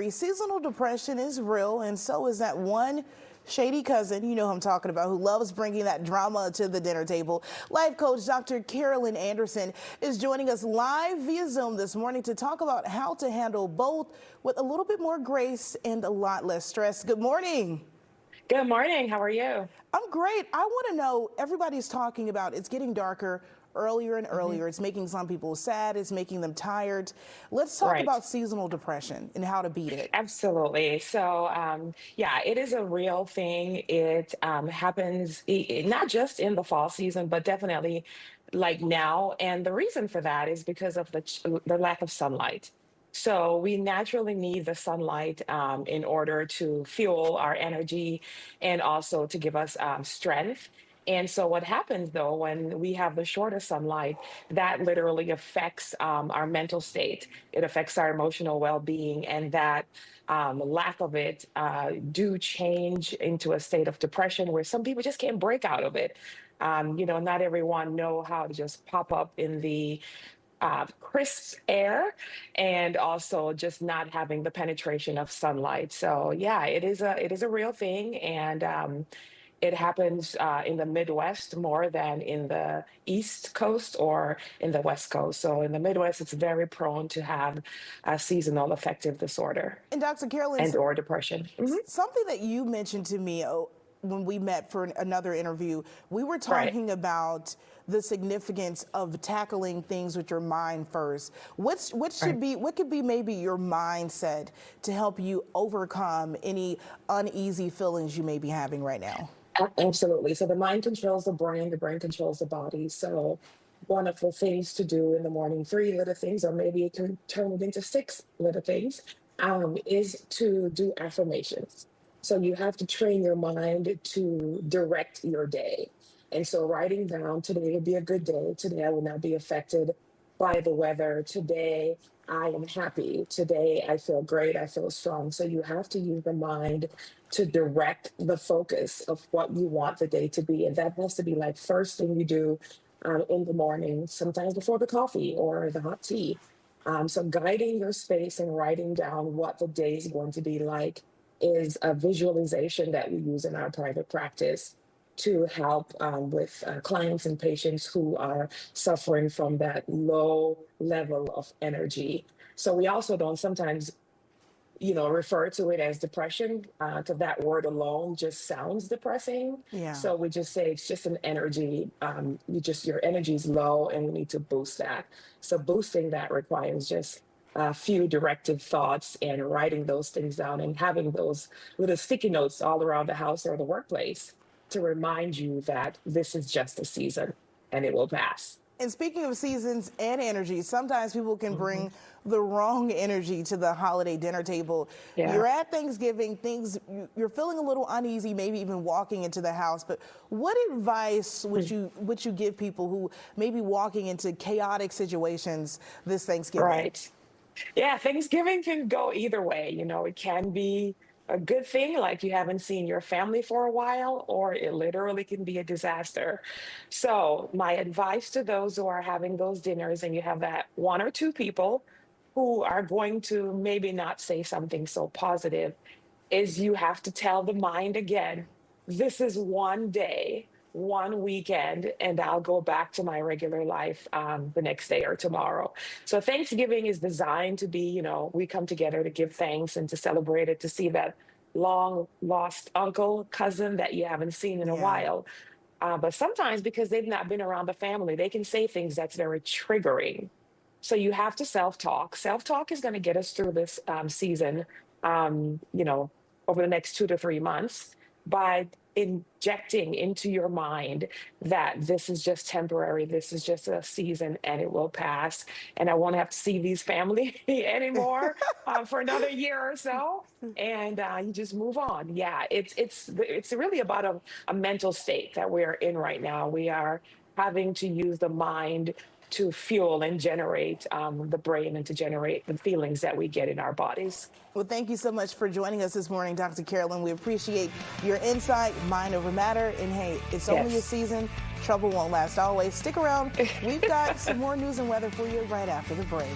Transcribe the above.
Seasonal depression is real, and so is that one shady cousin, you know who I'm talking about, who loves bringing that drama to the dinner table. Life coach Dr. Carolyn Anderson is joining us live via Zoom this morning to talk about how to handle both with a little bit more grace and a lot less stress. Good morning. Good morning. How are you? I'm great. I want to know, everybody's talking about it's getting darker earlier and earlier. It's making some people sad. It's making them tired. Let's talk Right. about seasonal depression and how to beat it. Absolutely. So, yeah, it is a real thing. It happens not just in the fall season, but definitely like now. And the reason for that is because of the lack of sunlight. So we naturally need the sunlight in order to fuel our energy and also to give us strength. And so what happens though, when we have the shorter sunlight, that literally affects our mental state. It affects our emotional well-being, and that lack of it do change into a state of depression where some people just can't break out of it. Not everyone know how to just pop up in the crisp air, and also just not having the penetration of sunlight. So yeah, it is a real thing, and it happens in the Midwest more than in the East Coast or in the West Coast. So in the Midwest, it's very prone to have a seasonal affective disorder And Dr. Carolyn, and or depression. something that you mentioned to me when we met for another interview, we were Right. talking about the significance of tackling things with your mind first. Right. What could be maybe your mindset to help you overcome any uneasy feelings you may be having right now? Absolutely. So the mind controls the brain controls the body. So one of the things to do in the morning, three little things, or maybe it can turn it into six little things, is to do affirmations. So you have to train your mind to direct your day. And so writing down, today will be a good day. Today I will not be affected by the weather. Today I am happy. Today I feel great. I feel strong. So you have to use the mind to direct the focus of what you want the day to be. And that has to be like first thing you do in the morning, sometimes before the coffee or the hot tea. So guiding your space and writing down what the day is going to be like is a visualization that we use in our private practice to help with clients and patients who are suffering from that low level of energy. So we also don't sometimes refer to it as depression, because that word alone just sounds depressing. Yeah. So we just say it's just an energy. Your energy is low, and we need to boost that. So boosting that requires just a few directive thoughts and writing those things down and having those little sticky notes all around the house or the workplace to remind you that this is just a season and it will pass. And speaking of seasons and energy, sometimes people can Mhm. bring the wrong energy to the holiday dinner table. Yeah. You're at Thanksgiving, you're feeling a little uneasy, maybe even walking into the house. But what advice would you give people who may be walking into chaotic situations this Thanksgiving? Right. Yeah, Thanksgiving can go either way. It can be a good thing, like you haven't seen your family for a while, or it literally can be a disaster. So, my advice to those who are having those dinners and you have that one or two people who are going to maybe not say something so positive is you have to tell the mind again, this is one day, one weekend, and I'll go back to my regular life the next day or tomorrow. So Thanksgiving is designed to be, we come together to give thanks and to celebrate it, to see that long lost uncle, cousin that you haven't seen in a Yeah. while. But sometimes because they've not been around the family, they can say things that's very triggering. So you have to self-talk. Self-talk is going to get us through this season, um, you know, over the next 2 to 3 months by injecting into your mind that this is just temporary, this is just a season, and it will pass. And I won't have to see these family anymore for another year or so. And you just move on. Yeah, it's really about a mental state that we're in right now. We are having to use the mind to fuel and generate the brain and to generate the feelings that we get in our bodies. Well, thank you so much for joining us this morning, Dr. Carolyn. We appreciate your insight, mind over matter. And hey, it's only a Yes. season. Trouble won't last always. Stick around. We've got some more news and weather for you right after the break.